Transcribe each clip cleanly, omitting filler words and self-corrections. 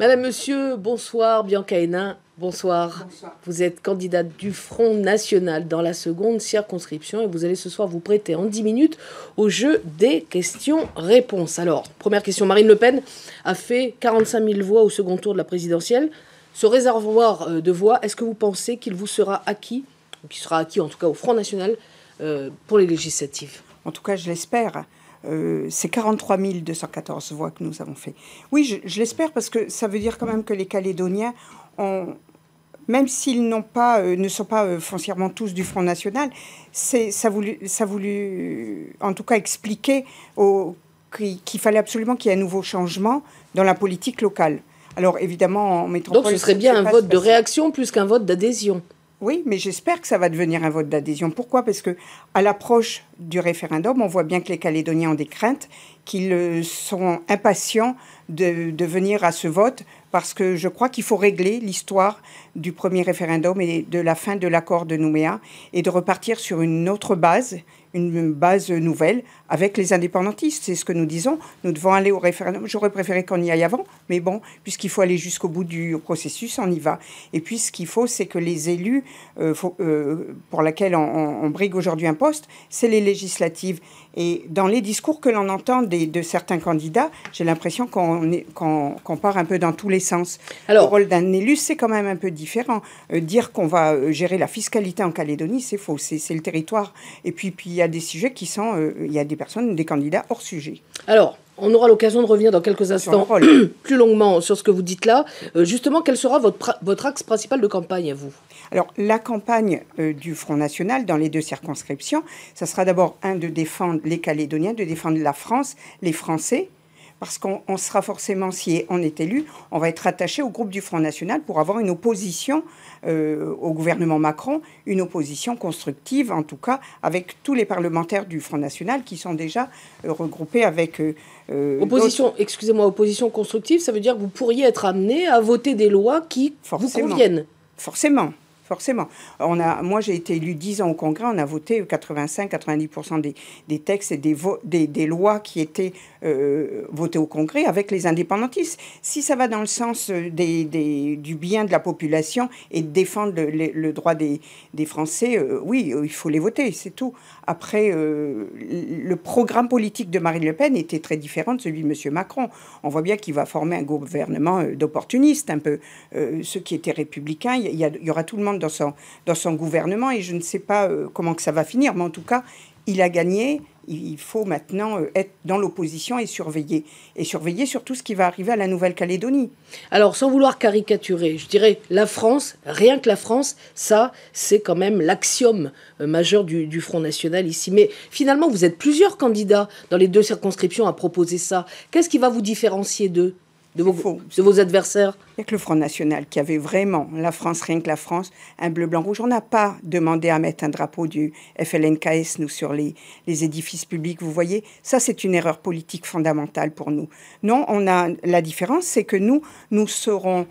Madame, Monsieur, bonsoir. Bianca Hénin, bonsoir. Bonsoir. Vous êtes candidate du Front National dans la seconde circonscription et vous allez ce soir vous prêter en 10 minutes au jeu des questions-réponses. Alors, première question, Marine Le Pen a fait 45 000 voix au second tour de la présidentielle. Ce réservoir de voix, est-ce que vous pensez qu'il vous sera acquis, ou qu'il sera acquis en tout cas au Front National pour les législatives? En tout cas, je l'espère. C'est 43 214 voix que nous avons fait. Oui, je l'espère parce que ça veut dire quand même que les Calédoniens, même s'ils ne sont pas foncièrement tous du Front National, ça voulu en tout cas expliquer qu'il fallait absolument qu'il y ait un nouveau changement dans la politique locale. Alors évidemment, en métropole... Donc ce serait bien un vote de réaction plus qu'un vote d'adhésion. Oui, mais j'espère que ça va devenir un vote d'adhésion. Pourquoi? Parce que à l'approche du référendum, on voit bien que les Calédoniens ont des craintes, qu'ils sont impatients de venir à ce vote, parce que je crois qu'il faut régler l'histoire du premier référendum et de la fin de l'accord de Nouméa, et de repartir sur une autre base, une base nouvelle, avec les indépendantistes. C'est ce que nous disons. Nous devons aller au référendum. J'aurais préféré qu'on y aille avant, mais bon, puisqu'il faut aller jusqu'au bout du processus, on y va. Et puis, ce qu'il faut, c'est que les élus, pour lesquels on brigue aujourd'hui un poste, c'est les législatives. Et dans les discours que l'on entend de certains candidats, j'ai l'impression qu'on part un peu dans tous les sens. Alors, le rôle d'un élu, c'est quand même un peu différent. Dire qu'on va gérer la fiscalité en Calédonie, c'est faux. C'est le territoire. Et puis il y a des sujets qui sont... il y a des personnes, des candidats hors sujet. Alors, on aura l'occasion de revenir dans quelques instants plus longuement sur ce que vous dites là. Justement, quel sera votre axe principal de campagne à vous? Alors, la campagne du Front National dans les deux circonscriptions, ça sera d'abord de défendre les Calédoniens, de défendre la France, les Français, parce qu'on sera forcément, si on est élu, on va être attaché au groupe du Front National pour avoir une opposition au gouvernement Macron, une opposition constructive, en tout cas, avec tous les parlementaires du Front National qui sont déjà regroupés avec... Excusez-moi, opposition constructive, ça veut dire que vous pourriez être amené à voter des lois qui vous conviennent. Forcément. Moi, j'ai été élu 10 ans au Congrès, on a voté 85-90% des textes et des lois qui étaient votées au Congrès avec les indépendantistes. Si ça va dans le sens du bien de la population et de défendre le droit des Français, oui, il faut les voter, c'est tout. Après, le programme politique de Marine Le Pen était très différent de celui de M. Macron. On voit bien qu'il va former un gouvernement d'opportunistes, un peu ceux qui étaient républicains. Il y aura tout le monde dans son gouvernement et je ne sais pas comment que ça va finir, mais en tout cas, il a gagné. Il faut maintenant être dans l'opposition et surveiller sur tout ce qui va arriver à la Nouvelle-Calédonie. Alors, sans vouloir caricaturer, je dirais la France, rien que la France, ça, c'est quand même l'axiome majeur du Front National ici. Mais finalement, vous êtes plusieurs candidats dans les deux circonscriptions à proposer ça. Qu'est-ce qui va vous différencier d'eux? De vos adversaires? Il n'y a que le Front National qui avait vraiment, la France, rien que la France, un bleu, blanc, rouge. On n'a pas demandé à mettre un drapeau du FLNKS, nous, sur les édifices publics, vous voyez. Ça, c'est une erreur politique fondamentale pour nous. Non, la différence, c'est que nous serons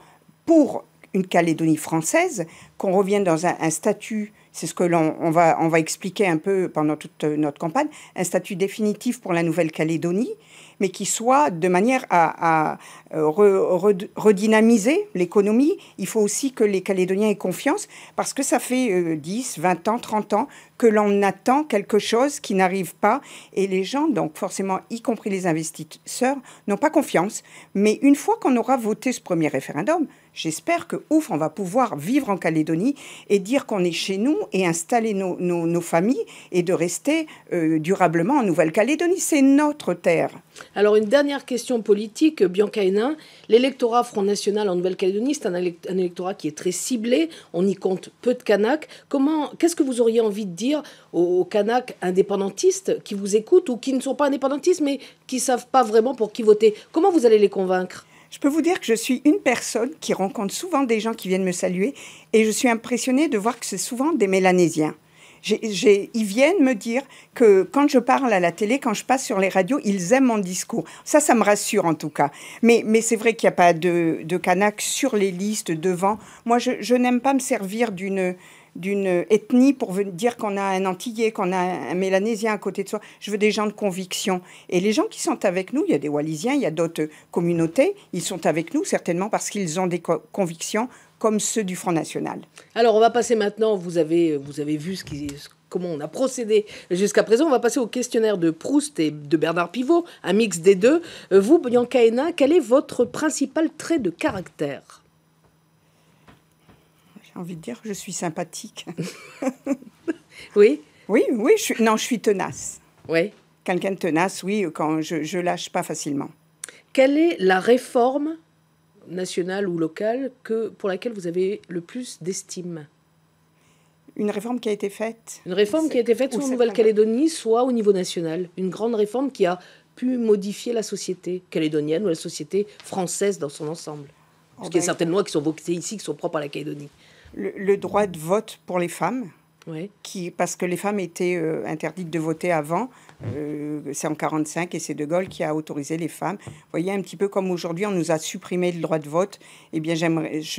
pour une Calédonie française, qu'on revienne dans un statut, c'est ce que on va expliquer un peu pendant toute notre campagne, un statut définitif pour la Nouvelle-Calédonie, mais qui soit de manière à redynamiser l'économie. Il faut aussi que les Calédoniens aient confiance, parce que ça fait 10, 20 ans, 30 ans que l'on attend quelque chose qui n'arrive pas. Et les gens, donc forcément, y compris les investisseurs, n'ont pas confiance. Mais une fois qu'on aura voté ce premier référendum, j'espère que, on va pouvoir vivre en Calédonie et dire qu'on est chez nous et installer nos familles et de rester durablement en Nouvelle-Calédonie. C'est notre terre. Alors, une dernière question politique, Bianca Hénin. L'électorat Front National en Nouvelle-Calédonie, c'est un électorat qui est très ciblé. On y compte peu de Kanaks. Qu'est-ce que vous auriez envie de dire aux Kanaks indépendantistes qui vous écoutent ou qui ne sont pas indépendantistes, mais qui ne savent pas vraiment pour qui voter? Comment vous allez les convaincre? Je peux vous dire que je suis une personne qui rencontre souvent des gens qui viennent me saluer et je suis impressionnée de voir que c'est souvent des Mélanésiens. Ils viennent me dire que quand je parle à la télé, quand je passe sur les radios, ils aiment mon discours. Ça me rassure en tout cas. Mais c'est vrai qu'il n'y a pas de Kanak sur les listes devant. Moi, je n'aime pas me servir d'une ethnie pour dire qu'on a un Antillais, qu'on a un Mélanésien à côté de soi. Je veux des gens de conviction. Et les gens qui sont avec nous, il y a des Wallisiens, il y a d'autres communautés, ils sont avec nous certainement parce qu'ils ont des convictions comme ceux du Front National. Alors, on va passer maintenant, vous avez vu comment on a procédé jusqu'à présent. On va passer au questionnaire de Proust et de Bernard Pivot, un mix des deux. Vous, Bianca Hénin, quel est votre principal trait de caractère ? J'ai envie de dire que je suis sympathique. Oui ? Oui, je suis tenace. Oui. Quelqu'un de tenace, oui, quand je lâche pas facilement. Quelle est la réforme nationale ou locale pour laquelle vous avez le plus d'estime ? Une réforme qui a été faite. Une réforme qui a été faite soit en Nouvelle-Calédonie, soit au niveau national. Une grande réforme qui a pu modifier la société calédonienne ou la société française dans son ensemble. Parce qu'il y a certaines lois qui sont votées ici, qui sont propres à la Calédonie. Le droit de vote pour les femmes, oui. Parce que les femmes étaient interdites de voter avant. C'est en 1945 et c'est De Gaulle qui a autorisé les femmes. Vous voyez, un petit peu comme aujourd'hui, on nous a supprimé le droit de vote. Eh bien,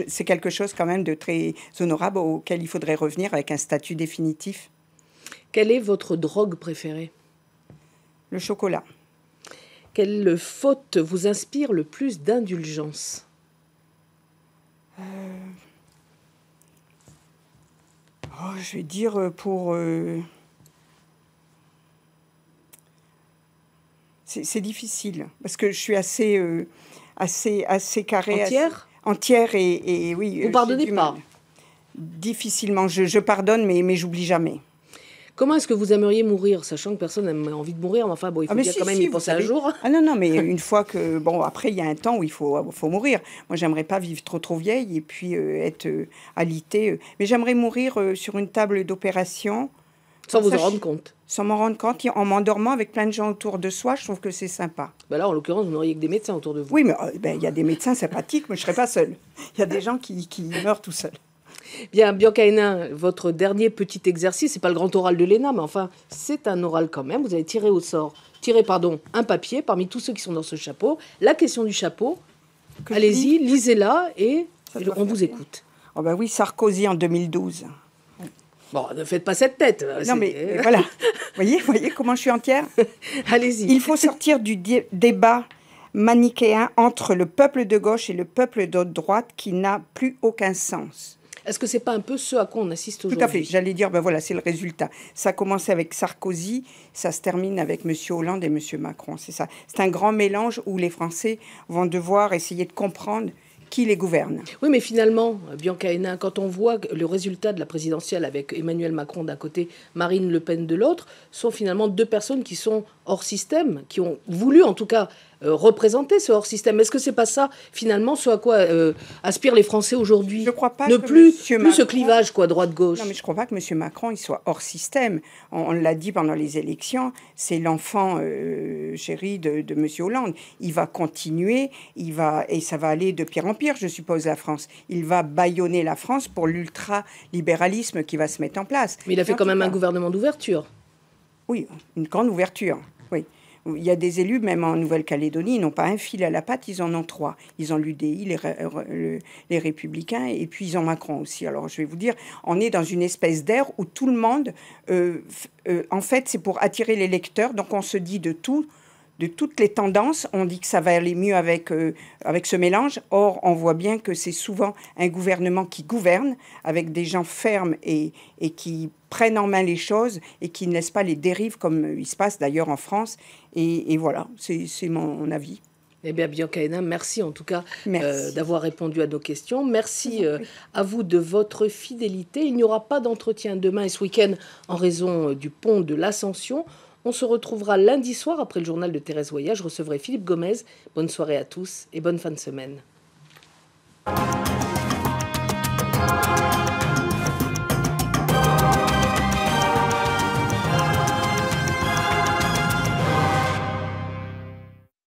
c'est quelque chose quand même de très honorable auquel il faudrait revenir avec un statut définitif. Quelle est votre drogue préférée ? Le chocolat. Quelle faute vous inspire le plus d'indulgence ? Je vais dire pour... C'est difficile, parce que je suis assez carrée. Entière ? Entière et oui. Vous pardonnez pas ? Difficilement. Je pardonne, mais j'oublie jamais. Comment est-ce que vous aimeriez mourir, sachant que personne n'a envie de mourir, mais enfin, bon, il faut bien quand même y penser un jour. Ah non, mais une fois que... Bon, après, il y a un temps où il faut mourir. Moi, j'aimerais pas vivre trop vieille et puis être alitée. Mais j'aimerais mourir sur une table d'opération. Sans vous en rendre compte. Sans m'en rendre compte, en m'endormant avec plein de gens autour de soi, je trouve que c'est sympa. Ben là, en l'occurrence, vous n'auriez que des médecins autour de vous. Oui, mais il y a des médecins sympathiques, mais je ne serais pas seule. Il y a des gens qui meurent tout seuls. Bien, Bianca Hénin, votre dernier petit exercice, c'est pas le grand oral de l'ENA, mais enfin, c'est un oral quand même. Vous allez tirer un papier parmi tous ceux qui sont dans ce chapeau. La question du chapeau, allez-y, lisez-la et on vous écoute. Oh ben oui, Sarkozy en 2012. Bon, ne faites pas cette tête. Non, mais voilà. Voyez comment je suis entière. Allez-y. Il faut sortir du débat manichéen entre le peuple de gauche et le peuple de droite qui n'a plus aucun sens. Est-ce que c'est pas un peu ce à quoi on assiste aujourd'hui ? Tout à fait. J'allais dire, voilà, c'est le résultat. Ça a commencé avec Sarkozy, ça se termine avec M. Hollande et M. Macron. C'est ça. C'est un grand mélange où les Français vont devoir essayer de comprendre qui les gouverne. Oui, mais finalement, Bianca Hénin, quand on voit le résultat de la présidentielle avec Emmanuel Macron d'un côté, Marine Le Pen de l'autre, sont finalement deux personnes qui sont hors système, qui ont voulu en tout cas représenter ce hors système. Est-ce que c'est pas ça finalement ce à quoi aspirent les Français aujourd'hui ? Je crois pas ne que plus Macron... ce clivage droite-gauche. Non, mais je crois pas que M. Macron il soit hors système. On l'a dit pendant les élections, c'est l'enfant chéri de M. Hollande. Il va continuer, et ça va aller de pire en pire, je suppose, la France. Il va bâillonner la France pour l'ultra-libéralisme qui va se mettre en place. Mais il a fait quand même un gouvernement d'ouverture. Oui, une grande ouverture, oui. Il y a des élus, même en Nouvelle-Calédonie, ils n'ont pas un fil à la patte, ils en ont trois. Ils ont l'UDI, les Républicains, et puis ils ont Macron aussi. Alors, je vais vous dire, on est dans une espèce d'ère où tout le monde, en fait, c'est pour attirer les lecteurs. Donc, on se dit de toutes les tendances, on dit que ça va aller mieux avec ce mélange. Or, on voit bien que c'est souvent un gouvernement qui gouverne, avec des gens fermes et qui prennent en main les choses et qui ne laissent pas les dérives comme il se passe d'ailleurs en France. Et voilà, c'est mon avis. Eh bien, Bianca Hénin, merci en tout cas d'avoir répondu à nos questions. Merci à vous de votre fidélité. Il n'y aura pas d'entretien demain et ce week-end en raison du pont de l'Ascension. On se retrouvera lundi soir après le journal de Thérèse Voyage. Je recevrai Philippe Gomez. Bonne soirée à tous et bonne fin de semaine.